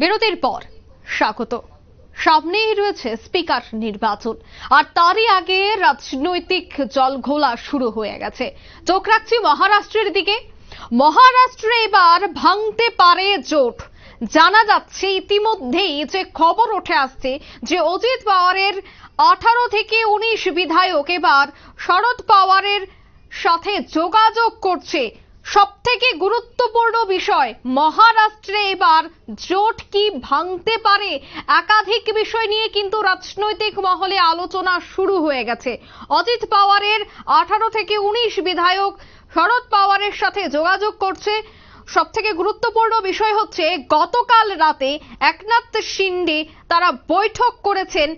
বিরতির পর স্বাগত। সামনেই রয়েছে স্পিকার নির্বাচন, আর তারই আগে রাজনৈতিক জলঘোলা শুরু হয়ে গেছে। চোখ রাখছি মহারাষ্ট্রের দিকে। মহারাষ্ট্রে এবার ভাঙতে পারে জোট। জানা যাচ্ছে ইতিমধ্যেই যে খবর উঠে আসছে যে অজিত পাওয়ারের 18 থেকে 19 বিধায়ক এবার শরদ পাওয়ারের সাথে যোগাযোগ করছে। সবথেকে গুরুত্বপূর্ণ বিষয়, মহারাষ্ট্রে এবার জোট কি ভাঙতে পারে? একাধিক বিষয় নিয়ে কিন্তু রাজনৈতিক মহলে আলোচনা শুরু হয়ে গেছে। অজিত পাওয়ারের 18 থেকে 19 বিধায়ক শরদ পাওয়ারের সাথে যোগাযোগ করছে। সবথেকে গুরুত্বপূর্ণ বিষয় হচ্ছে, গতকাল রাতে একনাথ শিন্ডে তারা বৈঠক করেছেন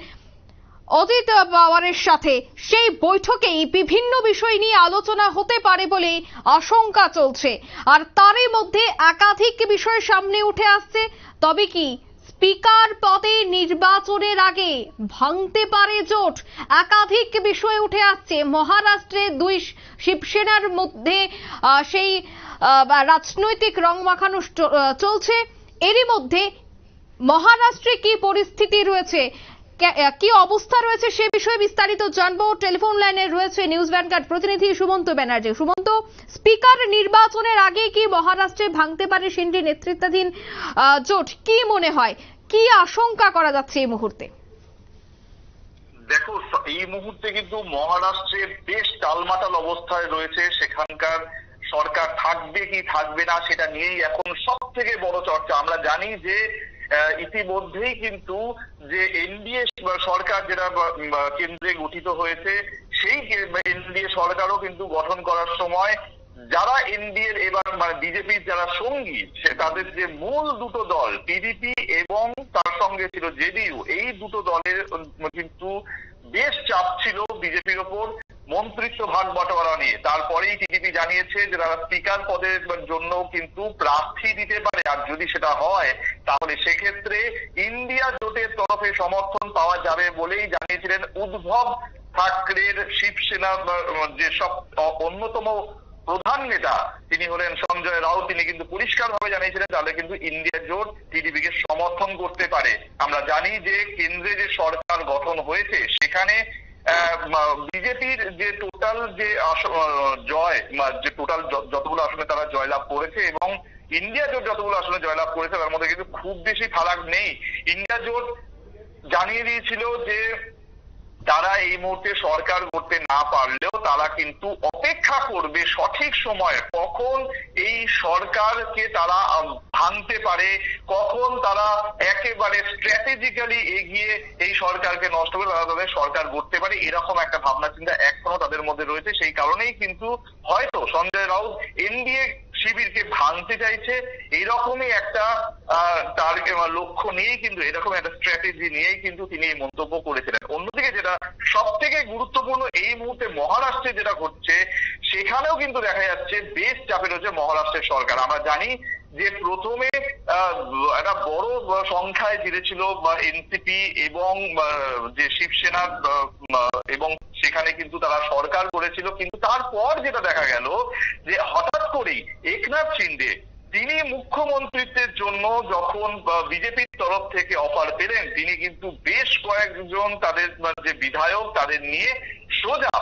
অজিত পাওয়ারের সাথে। সেই বৈঠকেই বিভিন্ন বিষয় নিয়ে আলোচনা হতে পারে বলে আশঙ্কা চলছে, আর তারই মধ্যে একাধিক বিষয় সামনে উঠে আসছে। তবে কি স্পিকার পদে নির্বাচনের আগে ভাঙতে পারে জোট? একাধিক বিষয় উঠে আসছে। মহারাষ্ট্রে দুই শিবসেনার মধ্যে সেই রাজনৈতিক রং মাখানো চলছে। এরই মধ্যে মহারাষ্ট্রে কি পরিস্থিতি রয়েছে, কি অবস্থা রয়েছে, সে বিষয়ে বিস্তারিত জানবো। টেলিফোন লাইনে রয়েছে নিউজ ভ্যানগার্ড প্রতিনিধি সুমন্ত ব্যানার্জি। সুমন্ত, স্পিকার নির্বাচনের আগে কি মহারাষ্ট্রে ভাঙতে পারে শিন্ডে নেতৃত্বাধীন জোট? কি মনে হয়, কি আশঙ্কা করা যাচ্ছে এই মুহূর্তে? দেখো, এই মুহূর্তে কিন্তু মহারাষ্ট্রে বেশ টালমাটাল অবস্থায় রয়েছে। সেখানকার সরকার থাকবে কি থাকবে না সেটা নিয়েই এখন সব থেকে বড় চর্চা। আমরা জানি যে ইতিমধ্যেই কিন্তু যে এনডিএ সরকার যেটা কেন্দ্রে গঠিত হয়েছে, সেই এনডিএ সরকারও কিন্তু গঠন করার সময় যারা এনডিএর এবার বিজেপির যারা সঙ্গী, তাদের যে মূল দুটো দল টিডিপি এবং তার সঙ্গে ছিল জেডিইউ, এই দুটো দলের কিন্তু বেশ চাপ ছিল বিজেপির ওপর মন্ত্রিত্ব ভাগ বটোয়ারা নিয়ে। তারপরেই টিডিপি জানিয়েছে যে তারা স্পিকার পদের জন্য কিন্তু প্রার্থী দিতে পারে, আর যদি সেটা হয় তাহলে সেক্ষেত্রে ইন্ডিয়া জোটের তরফে সমর্থন পাওয়া যাবে বলেই জানিয়েছিলেন উদ্ধব ঠাকরের শিবসেনা যে সব অন্যতম প্রধান নেতা, তিনি হলেন সঞ্জয় রাউত। তিনি কিন্তু পরিষ্কারভাবে জানিয়েছিলেন তাহলে কিন্তু ইন্ডিয়া জোট টিডিপিকে সমর্থন করতে পারে। আমরা জানি যে কেন্দ্রে যে সরকার গঠন হয়েছে সেখানে বিজেপির যে টোটাল যে জয়, যে টোটাল যতগুলো আসনে তারা জয়লাভ করেছে এবং ইন্ডিয়া জোট যতগুলো আসনে জয়লাভ করেছে তার মধ্যে কিন্তু খুব বেশি ফারাক নেই। ইন্ডিয়া জোট জানিয়ে দিয়েছিল যে তারা এই মুহূর্তে সরকার করতে না পারলেও তারা কিন্তু অপেক্ষা করবে সঠিক সময়, কখন এই সরকারকে তারা ভাঙতে পারে, কখন তারা একেবারে স্ট্র্যাটেজিক্যালি এগিয়ে এই সরকারকে নষ্ট করে তারা তাদের সরকার গড়তে পারে। এরকম একটা ভাবনা চিন্তা এখনো তাদের মধ্যে রয়েছে। সেই কারণেই কিন্তু হয়তো সঞ্জয় রাউত এনডিএ শিবিরকে ভাঙতে চাইছে, এইরকমই একটা তার লক্ষ্য নিয়েই কিন্তু, এরকম একটা স্ট্র্যাটেজি নিয়েই কিন্তু তিনি এই মন্তব্য করেছিলেন। অন্যদিকে যেটা সব থেকে গুরুত্বপূর্ণ এই মুহূর্তে মহারাষ্ট্রে যেটা ঘটছে, সেখানেও কিন্তু দেখা যাচ্ছে বেশ চাপে রয়েছে মহারাষ্ট্রের সরকার। আমরা জানি যে প্রথমে একটা বড় সংখ্যায় জিতেছিল এনসিপি এবং যে শিবসেনা, এবং সেখানে কিন্তু তারা সরকার করেছিল। কিন্তু তারপর যেটা দেখা গেল যে হঠাৎ করেই একনাথ শিন্ডে তিনি মুখ্যমন্ত্রিত্বের জন্য যখন বিজেপির তরফ থেকে অফার পেলেন, তিনি কিন্তু বেশ কয়েকজন তাদের যে বিধায়ক তাদের নিয়ে সোজা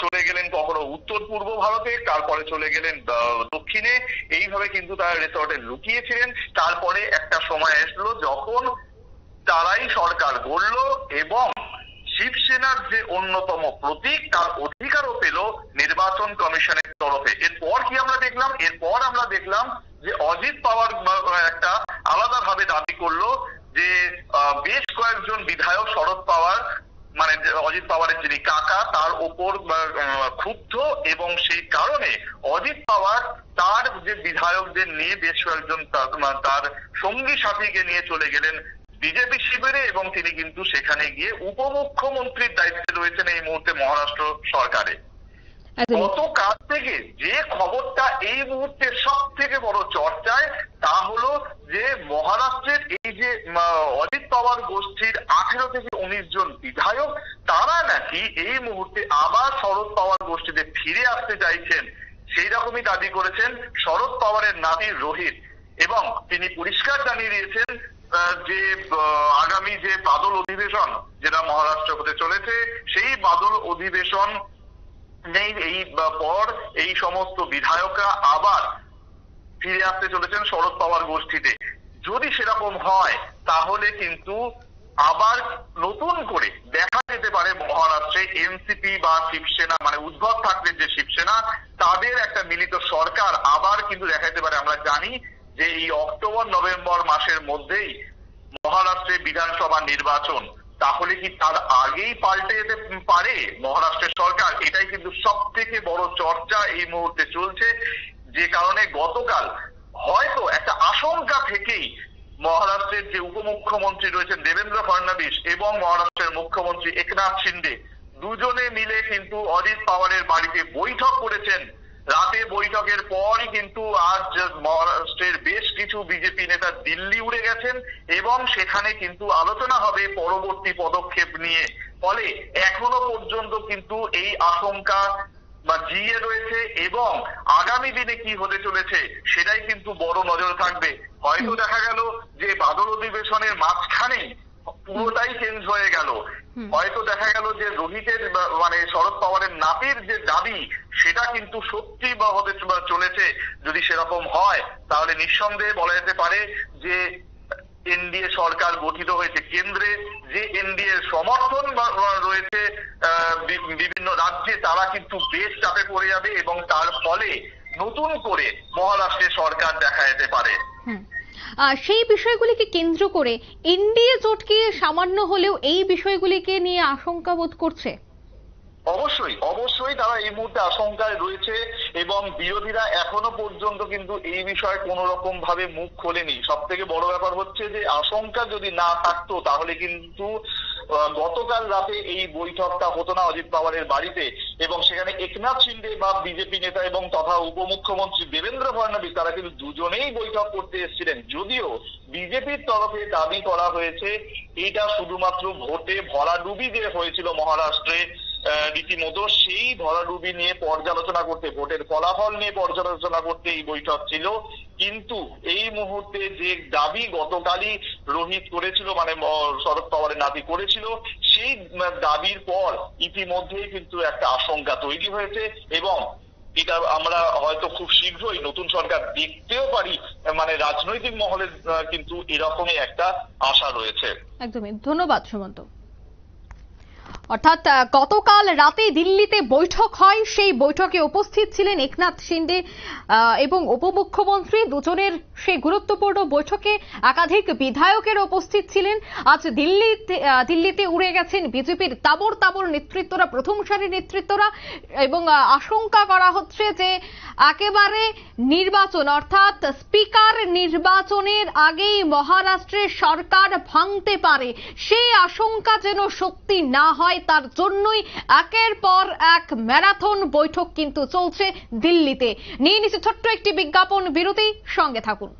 চলে গেলেন কখনো উত্তর পূর্ব ভারতে, তারপরে চলে গেলেন দক্ষিণে। এইভাবে কিন্তু তারা রিসর্টে লুকিয়েছিলেন। তারপরে একটা সময় আসলো যখন তারাই সরকার গড়ল এবং শিবসেনার যে অন্যতম প্রতীক তার অধিকারও পেল নির্বাচন কমিশনের তরফে। এরপর কি আমরা দেখলাম? এরপর আমরা দেখলাম যে অজিত পাওয়ার একটা আলাদাভাবে দাবি করলো যে বেশ কয়েকজন বিধায়ক শরদ পাওয়ার, মানে অজিত পাওয়ারের যিনি কাকা, তার ওপর ক্ষুব্ধ এবং সেই কারণে অজিত পাওয়ার তার যে বিধায়কদের নিয়ে বেশ কয়েকজন তার সঙ্গী সাথীকে নিয়ে চলে গেলেন বিজেপি শিবিরে এবং তিনি কিন্তু সেখানে গিয়ে উপমুখ্যমন্ত্রীর দায়িত্বে রয়েছেন এই মুহূর্তে মহারাষ্ট্র সরকারে। গত কাল থেকে যে খবরটা এই মুহূর্তে সব থেকে বড় চর্চায়, তা হলো যে মহারাষ্ট্রের এই যে অজিত পাওয়ার গোষ্ঠীর 18 থেকে 19 জন বিধায়ক, তারা নাকি এই মুহূর্তে আবার শরদ পাওয়ার গোষ্ঠীতে ফিরে আসতে চাইছেন। সেই রকমই দাবি করেছেন শরদ পাওয়ারের নাতি রোহিত। এবং তিনি পরিষ্কার জানিয়ে দিয়েছেন যে আগামী যে বাদল অধিবেশন যেটা মহারাষ্ট্র হতে চলেছে, সেই বাদল অধিবেশন নেই এই পর এই সমস্ত বিধায়করা আবার ফিরে আসতে চলেছেন শরদ পাওয়ার গোষ্ঠীতে। যদি সেরকম হয় তাহলে কিন্তু আবার নতুন করে দেখা যেতে পারে মহারাষ্ট্রে এনসিপি বা শিবসেনা, মানে উদ্ধব ঠাকরের যে শিবসেনা, তাদের একটা মিলিত সরকার আবার কিন্তু দেখা যেতে পারে। আমরা জানি যে এই অক্টোবর নভেম্বর মাসের মধ্যেই মহারাষ্ট্রে বিধানসভা নির্বাচন, তাহলে কি তার আগেই পাল্টে যেতে পারে মহারাষ্ট্রের সরকার? এটাই কিন্তু সব থেকে বড় চর্চা এই মুহূর্তে চলছে, যে কারণে গতকাল হয়তো একটা আশঙ্কা থেকেই মহারাষ্ট্রের যে উপমুখ্যমন্ত্রী রয়েছেন দেবেন্দ্র ফডনবিস এবং মহারাষ্ট্রের মুখ্যমন্ত্রী একনাথ শিন্ডে দুজনে মিলে কিন্তু অজিত পাওয়ারের বাড়িতে বৈঠক করেছেন। রাতে বৈঠকের পরই কিন্তু আজ মহারাষ্ট্রের বেশ কিছু বিজেপি নেতা দিল্লি উড়ে গেছেন এবং সেখানে কিন্তু আলোচনা হবে পরবর্তী পদক্ষেপ নিয়ে। ফলে এখনো পর্যন্ত কিন্তু এই আশঙ্কা বা জিয়ে রয়েছে এবং আগামী দিনে কি হতে চলেছে সেটাই কিন্তু বড় নজর থাকবে। হয়তো দেখা গেল যে বাদল অধিবেশনের মাঝখানে পুরোটাই চেঞ্জ হয়ে গেল, হয়তো দেখা গেল যে রোহিতের মানে শরদ পাওয়ারের নাতির যে দাবি সেটা কিন্তু সত্যি বা হতে চলেছে। যদি সেরকম হয় তাহলে নিঃসন্দেহে বলা যেতে পারে যে এনডিএ সরকার গঠিত হয়েছে, কেন্দ্রে যে এনডিএ সমর্থন রয়েছে বিভিন্ন রাজ্যে, তারা কিন্তু বেশ চাপে পড়ে যাবে এবং তার ফলে নতুন করে মহারাষ্ট্রে সরকার দেখা যেতে পারে। সেই বিষয়গুলিকে কেন্দ্র করে এনডিএ জোট কি সামান্য হলেও এই বিষয়গুলিকে নিয়ে আশঙ্কা বোধ করছে? অবশ্যই অবশ্যই তারা এই মুহূর্তে আশঙ্কায় রয়েছে এবং বিরোধীরা এখনো পর্যন্ত কিন্তু এই বিষয়ে কোন রকম ভাবে মুখ খোলেনি। সব থেকে বড় ব্যাপার হচ্ছে যে আশঙ্কা যদি না থাকতো তাহলে কিন্তু গতকাল রাতে এই বৈঠকটা হতো না অজিত পাওয়ারের বাড়িতে এবং সেখানে একনাথ শিন্ডে বা বিজেপি নেতা এবং তথা উপমুখ্যমন্ত্রী দেবেন্দ্র ফডনবিস তারা কিন্তু দুজনেই বৈঠক করতে এসেছিলেন। যদিও বিজেপির তরফে দাবি করা হয়েছে এটা শুধুমাত্র ভোটে ভরাডুবি যে হয়েছিল মহারাষ্ট্রে রীতিমতো সেই ভরাডুবি নিয়ে পর্যালোচনা করতে, ভোটের ফলাফল নিয়ে পর্যালোচনা করতে এই বৈঠক ছিল। কিন্তু এই মুহূর্তে যে দাবি গতকালই রোহিত করেছিল, মানে শরদ পাওয়ারের নাতি করেছিল, সেই দাবির পর ইতিমধ্যেই কিন্তু একটা আশঙ্কা তৈরি হয়েছে এবং এটা আমরা হয়তো খুব শীঘ্রই নতুন সরকার দেখতেও পারি। মানে রাজনৈতিক মহলে কিন্তু এরকমই একটা আশা রয়েছে। একদমই। ধন্যবাদ সুমন্ত। অর্থাৎ গতকাল রাতে দিল্লিতে বৈঠক হয়, সেই বৈঠকে উপস্থিত ছিলেন একনাথ শিন্ডে এবং উপমুখ্যমন্ত্রী, দুজনের সেই গুরুত্বপূর্ণ বৈঠকে একাধিক বিধায়কের উপস্থিত ছিলেন। আজ দিল্লিতে উড়ে গেছেন বিজেপির তাবড় নেতৃত্বরা, প্রথম সারির নেতৃত্বরা, এবং আশঙ্কা করা হচ্ছে যে একেবারে নির্বাচন অর্থাৎ স্পিকার নির্বাচনের আগেই মহারাষ্ট্রের সরকার ভাঙতে পারে, সেই আশঙ্কা যেন সত্যি না হয় তার জন্যই একের পর এক ম্যারাথন বৈঠক কিন্তু চলছে দিল্লিতে। নিয়ে নিচ্ছে ছোট্ট একটি বিজ্ঞাপন বিরতি, সঙ্গে থাকুন।